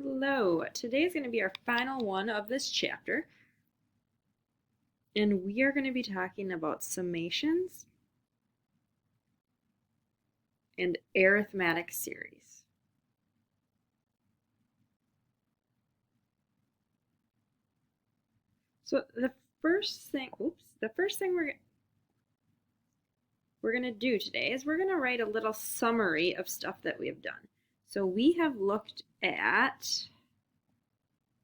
Hello, today is going to be our final one of this chapter, and we are going to be talking about summations and arithmetic series. So the first thing we're going to do today is we're going to write a little summary of stuff that we have done. So we have looked at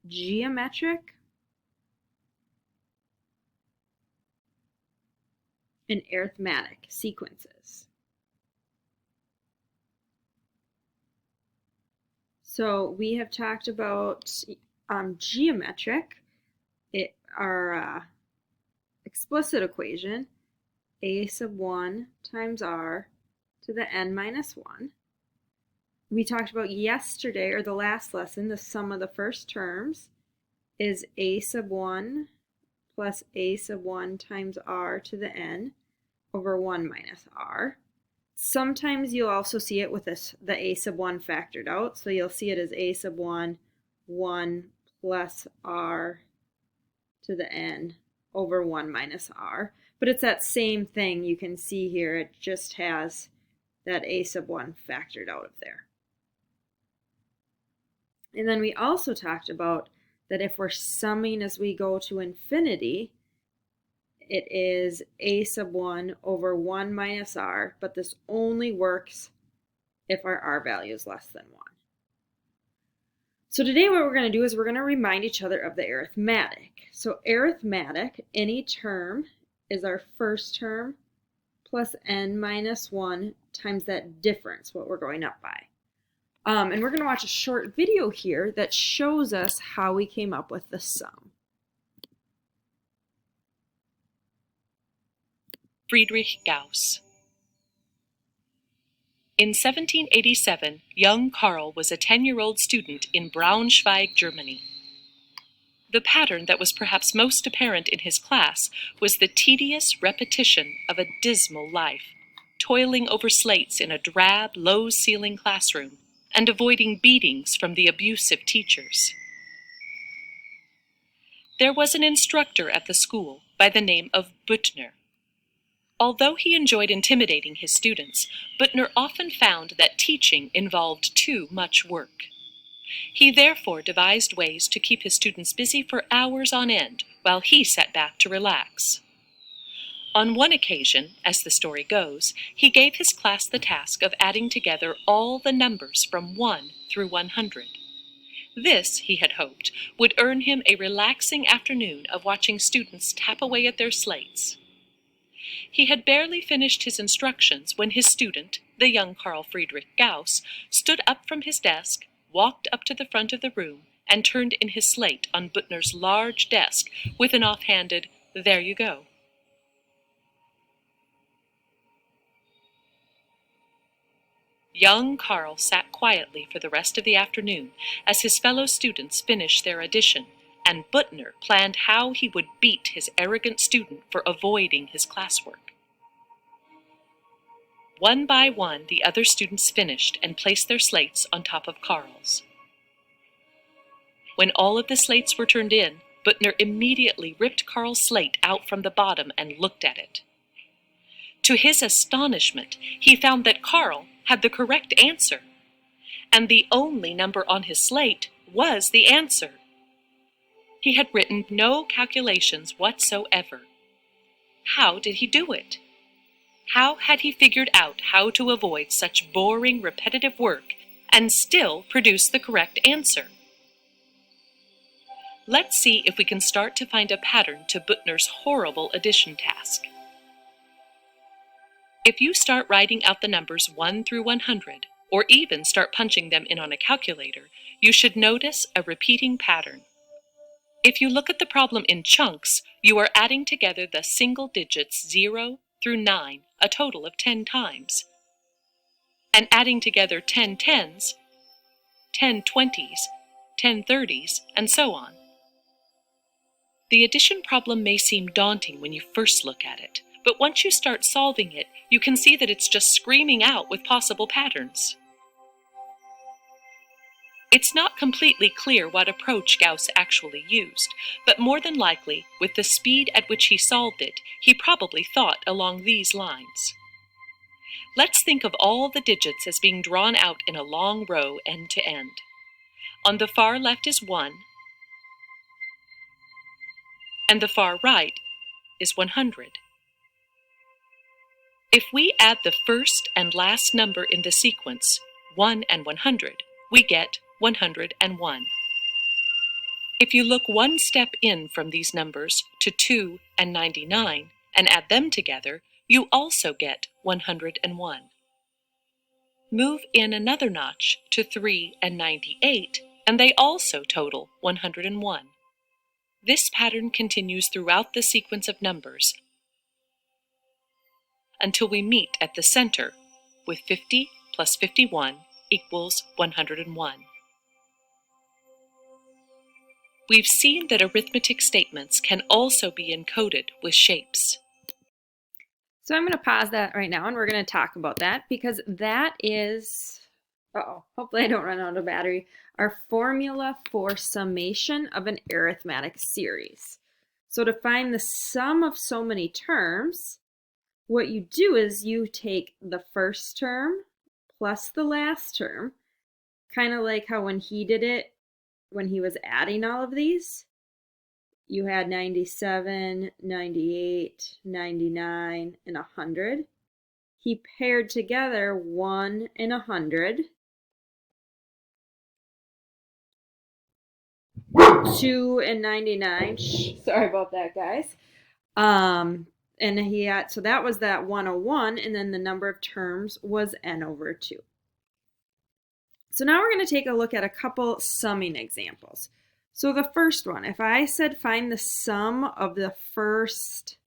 geometric and arithmetic sequences. So we have talked about geometric, our explicit equation, a sub 1 times r to the n minus 1. We talked about yesterday, or the last lesson, the sum of the first terms is a sub 1 plus a sub 1 times r to the n over 1 minus r. Sometimes you'll also see it with the a sub 1 factored out, so you'll see it as a sub 1, 1 plus r to the n over 1 minus r. But it's that same thing you can see here, it just has that a sub 1 factored out of there. And then we also talked about that if we're summing as we go to infinity, it is a sub 1 over 1 minus r, but this only works if our r value is less than 1. So today what we're going to do is we're going to remind each other of the arithmetic. So arithmetic, any term is our first term plus n minus 1 times that difference, what we're going up by. And we're going to watch a short video here that shows us how we came up with the sum. Friedrich Gauss. In 1787, young Karl was a 10-year-old student in Braunschweig, Germany. The pattern that was perhaps most apparent in his class was the tedious repetition of a dismal life, toiling over slates in a drab, low-ceiling classroom, and avoiding beatings from the abusive teachers. There was an instructor at the school by the name of Büttner. Although he enjoyed intimidating his students, Büttner often found that teaching involved too much work. He therefore devised ways to keep his students busy for hours on end while he sat back to relax. On one occasion, as the story goes, he gave his class the task of adding together all the numbers from 1 through 100. This, he had hoped, would earn him a relaxing afternoon of watching students tap away at their slates. He had barely finished his instructions when his student, the young Carl Friedrich Gauss, stood up from his desk, walked up to the front of the room, and turned in his slate on Büttner's large desk with an offhanded, "There you go." Young Karl sat quietly for the rest of the afternoon as his fellow students finished their addition, and Büttner planned how he would beat his arrogant student for avoiding his classwork. One by one, the other students finished and placed their slates on top of Karl's. When all of the slates were turned in, Büttner immediately ripped Karl's slate out from the bottom and looked at it. To his astonishment, he found that Karl had the correct answer, and the only number on his slate was the answer. He had written no calculations whatsoever. How did he do it? How had he figured out how to avoid such boring, repetitive work and still produce the correct answer? Let's see if we can start to find a pattern to Büttner's horrible addition task. If you start writing out the numbers 1 through 100, or even start punching them in on a calculator, you should notice a repeating pattern. If you look at the problem in chunks, you are adding together the single digits 0 through 9 a total of 10 times, and adding together 10 tens, 10 20s, 10 30s, and so on. The addition problem may seem daunting when you first look at it, but once you start solving it, you can see that it's just screaming out with possible patterns. It's not completely clear what approach Gauss actually used, but more than likely, with the speed at which he solved it, he probably thought along these lines. Let's think of all the digits as being drawn out in a long row end to end. On the far left is 1, and the far right is 100. If we add the first and last number in the sequence, 1 and 100, we get 101. If you look one step in from these numbers to 2 and 99 and add them together, you also get 101. Move in another notch to 3 and 98, and they also total 101. This pattern continues throughout the sequence of numbers until we meet at the center with 50 plus 51 equals 101. We've seen that arithmetic statements can also be encoded with shapes. So I'm going to pause that right now and we're going to talk about that because that is, hopefully I don't run out of battery, our formula for summation of an arithmetic series. So to find the sum of so many terms, what you do is you take the first term plus the last term, kind of like how when he did it, when he was adding all of these, you had 97, 98, 99, and 100. He paired together 1 and 100, 2 and 99. Sorry about that, guys. And he had, so that was that 101, and then the number of terms was n over 2. So now we're going to take a look at a couple summing examples. So the first one, if I said find the sum of the first,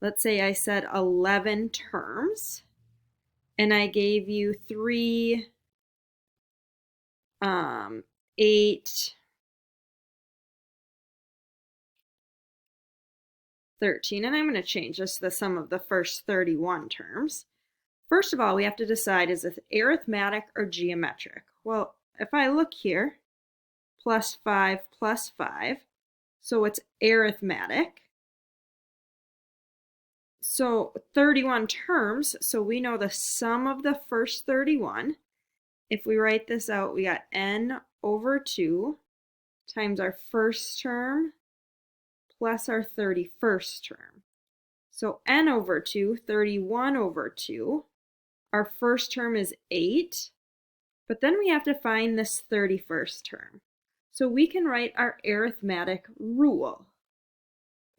let's say I said 11 terms, and I gave you 3, 8, 13, and I'm going to change this to the sum of the first 31 terms. First of all, we have to decide, is it arithmetic or geometric? Well, if I look here, plus 5 plus 5, so it's arithmetic. So 31 terms, so we know the sum of the first 31. If we write this out, we got n over 2 times our first term plus our 31st term. So n over 2, 31 over 2. Our first term is 8, but then we have to find this 31st term. So we can write our arithmetic rule.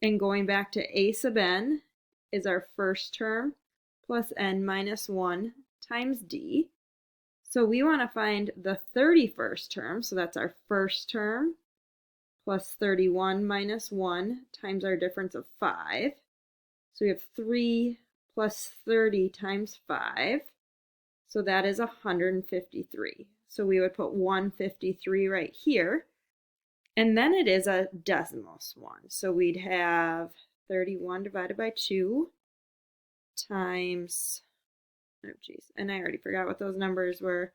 And going back to a sub n is our first term plus n minus 1 times d. So we want to find the 31st term, so that's our first term plus 31 minus 1 times our difference of 5. So we have 3 plus 30 times 5. So that is 153. So we would put 153 right here. And then it is a decimals one. So we'd have 31 divided by 2 times, and I already forgot what those numbers were,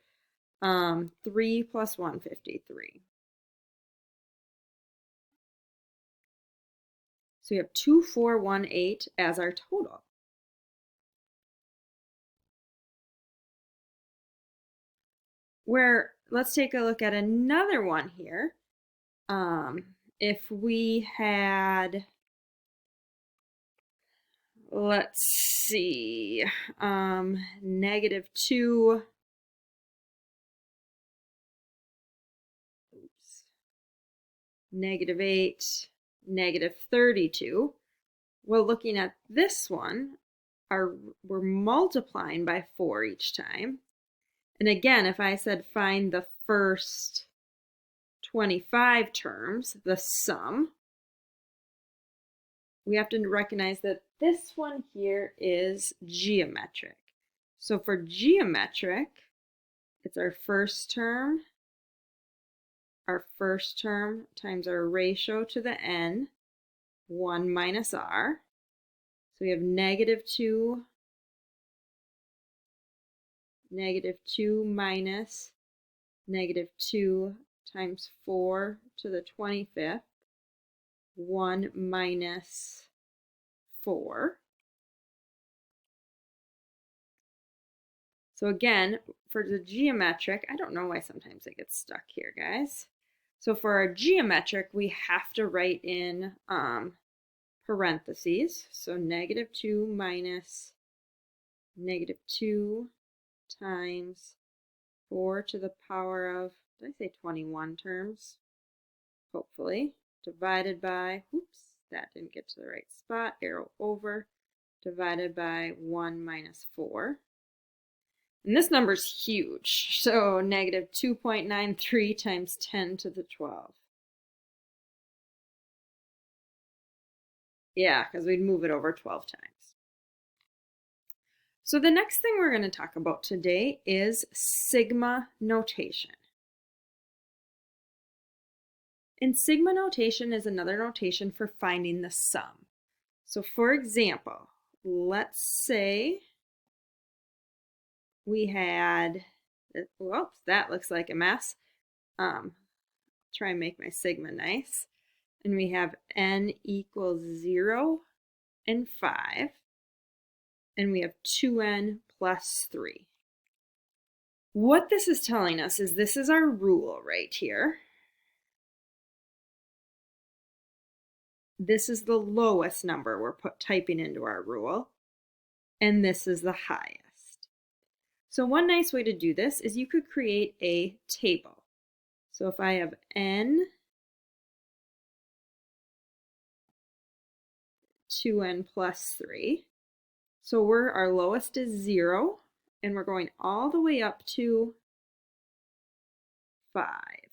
3 plus 153. So we have 2418 as our total. Where, let's take a look at another one here. If we had, let's see, -2, -8, -32. Well, looking at this one, we're multiplying by 4 each time. And again, if I said find the first 25 terms, the sum, we have to recognize that this one here is geometric. So for geometric, it's our first term times our ratio to the n, 1 minus r. So we have -2 minus -2 times 4 to the 25th, 1 minus 4. So again, for the geometric, I don't know why sometimes it gets stuck here, guys. So for our geometric, we have to write in parentheses. So -2 minus -2 times 4 to the power of, did I say 21 terms? Hopefully. Divided by, oops, that didn't get to the right spot, arrow over, divided by 1 minus 4. And this number's huge, so -2.93 times 10 to the 12. Yeah, because we'd move it over 12 times. So the next thing we're going to talk about today is sigma notation. And sigma notation is another notation for finding the sum. So for example, let's say we had, whoops, that looks like a mess. Try and make my sigma nice. And we have n equals 0 and 5. And we have 2n plus 3. What this is telling us is this is our rule right here. This is the lowest number we're typing into our rule. And this is the highest. So one nice way to do this is you could create a table. So if I have n, 2n plus 3, so our lowest is 0, and we're going all the way up to 5.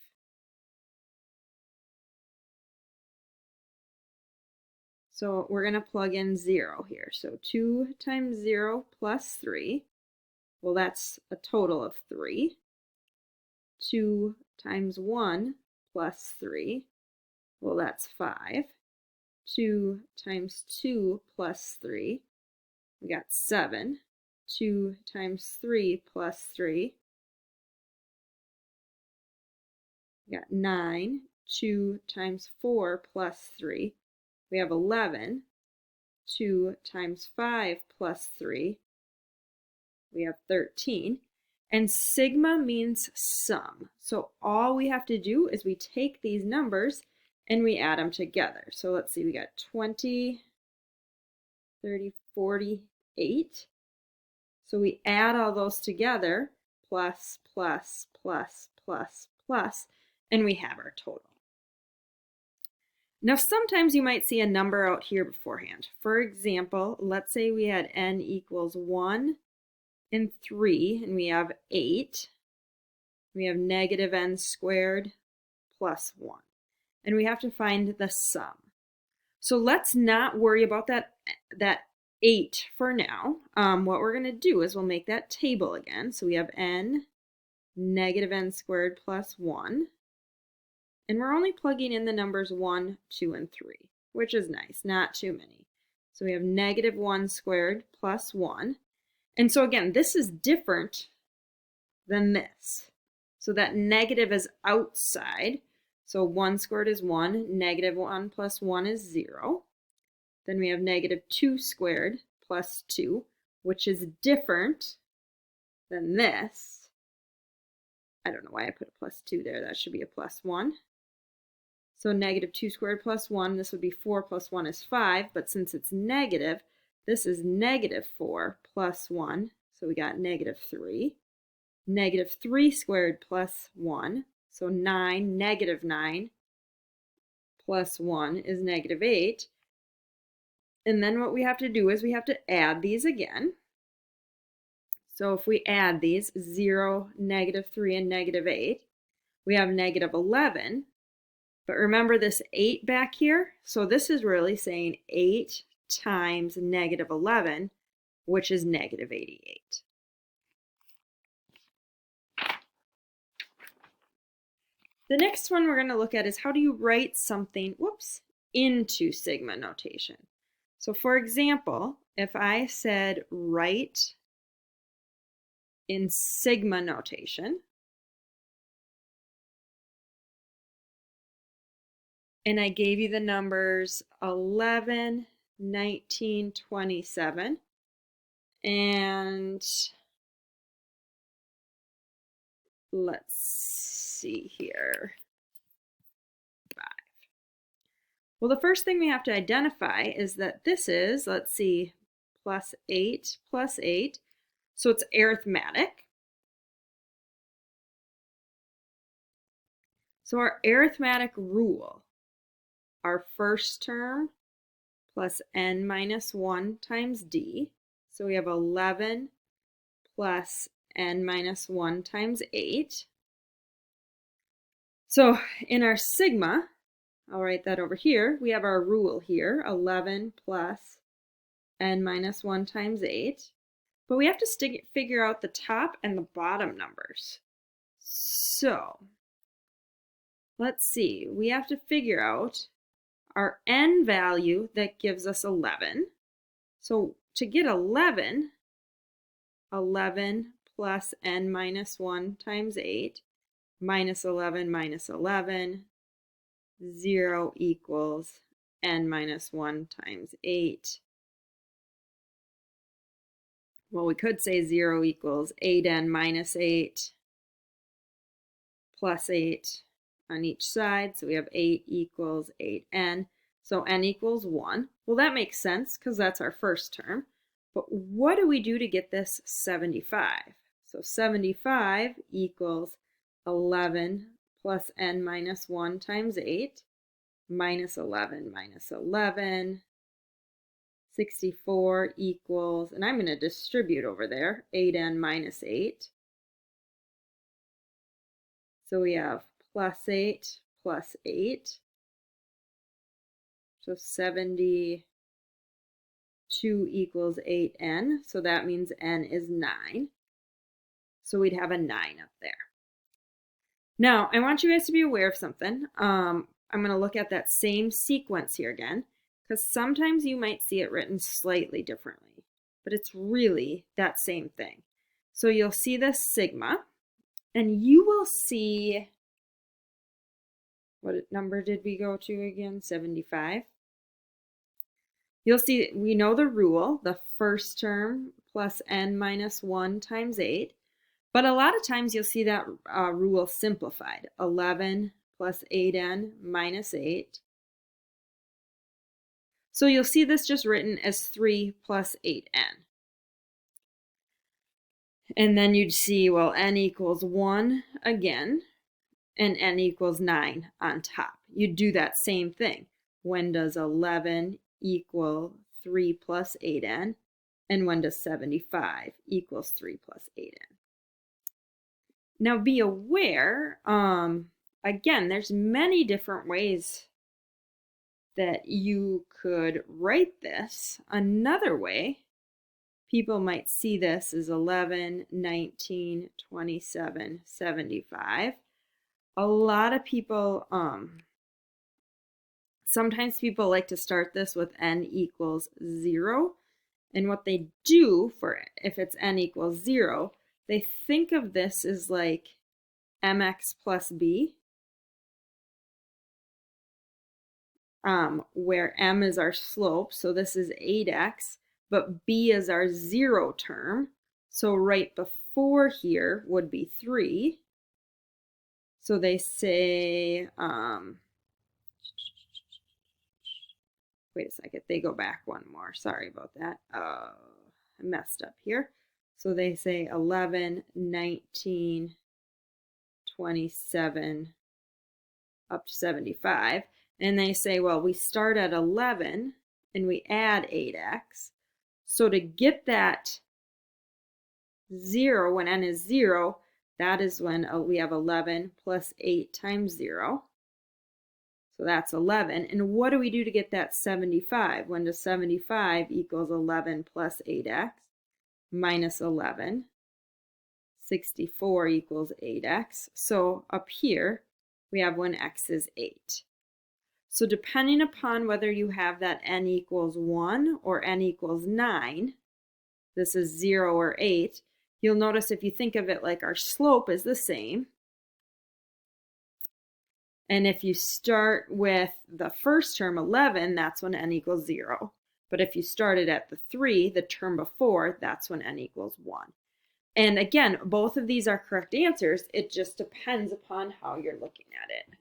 So we're going to plug in 0 here. So 2 times 0 plus 3, well, that's a total of 3. 2 times 1 plus 3, well, that's 5. 2 times 2 plus 3, we got 7. 2 times 3 plus 3, we got 9. 2 times 4 plus 3, we have 11. 2 times 5 plus 3, we have 13. And sigma means sum. So all we have to do is we take these numbers and we add them together. So let's see, we got 20, 30, 48. So we add all those together, plus, plus, plus, plus, plus, and we have our total. Now, sometimes you might see a number out here beforehand. For example, let's say we had n equals 1 and 3, and we have 8. We have -n squared plus 1. And we have to find the sum. So let's not worry about that 8 for now. What we're going to do is we'll make that table again. So we have n, -n squared plus 1. And we're only plugging in the numbers 1, 2, and 3, which is nice, not too many. So we have -1 squared plus 1. And so again, this is different than this. So that negative is outside. So 1 squared is 1, -1 plus 1 is 0. Then we have -2 squared plus 2, which is different than this. I don't know why I put a plus 2 there. That should be a plus 1. So -2 squared plus 1, this would be 4 plus 1 is 5, but since it's negative, this is -4 plus 1, so we got -3. -3 squared plus 1, so 9, -9 plus 1 is -8. And then what we have to do is we have to add these again. So if we add these, 0, -3, and -8, we have -11. But remember this 8 back here? So this is really saying 8 times -11, which is -88. The next one we're going to look at is how do you write something, into sigma notation. So for example, if I said write in sigma notation, and I gave you the numbers 11, 19, 27, and let's see here, 5. Well, the first thing we have to identify is that this is, let's see, plus 8 plus 8. So it's arithmetic. So our arithmetic rule, our first term plus n minus 1 times d. So we have 11 plus n minus 1 times 8. So in our sigma, I'll write that over here, we have our rule here, 11 plus n minus 1 times 8. But we have to figure out the top and the bottom numbers. So let's see, we have to figure out our n value that gives us 11. So to get 11, 11 plus n minus 1 times 8 minus 11 minus 11, 0 equals n minus 1 times 8. Well, we could say 0 equals 8n minus 8 plus 8 on each side. So we have 8 equals 8n. So n equals 1. Well, that makes sense because that's our first term. But what do we do to get this 75? So 75 equals 11 plus n minus 1 times 8 minus 11 minus 11. 64 equals, and I'm going to distribute over there, 8n minus 8. So we have plus 8 plus 8. So 72 equals 8n. So that means n is 9. So we'd have a 9 up there. Now, I want you guys to be aware of something. I'm going to look at that same sequence here again, because sometimes you might see it written slightly differently, but it's really that same thing. So you'll see this sigma, and you will see, what number did we go to again? 75. You'll see, we know the rule, the first term plus n minus 1 times 8. But a lot of times you'll see that rule simplified. 11 plus 8n minus 8. So you'll see this just written as 3 plus 8n. And then you'd see, well, n equals 1 again, and n equals 9 on top. You'd do that same thing. When does 11 equal 3 plus 8n? And when does 75 equals 3 plus 8n? Now be aware, again, there's many different ways that you could write this. Another way, people might see this as 11, 19, 27, 75. A lot of people, sometimes people like to start this with n equals 0. And what they do for if it's n equals 0, they think of this as like mx plus b, where m is our slope, so this is 8x, but b is our 0 term, so right before here would be 3. So they say, wait a second, they go back one more, sorry about that, I messed up here. So they say 11, 19, 27, up to 75. And they say, well, we start at 11 and we add 8x. So to get that 0, when n is 0, that is when we have 11 plus 8 times 0. So that's 11. And what do we do to get that 75? When does 75 equals 11 plus 8x minus 11? 64 equals 8x. So up here, we have when x is 8. So depending upon whether you have that n equals 1 or n equals 9, this is 0 or 8, you'll notice if you think of it like our slope is the same, And if you start with the first term, 11, that's when n equals 0. But if you started at the 3, the term before, that's when n equals 1. And again, both of these are correct answers. It just depends upon how you're looking at it.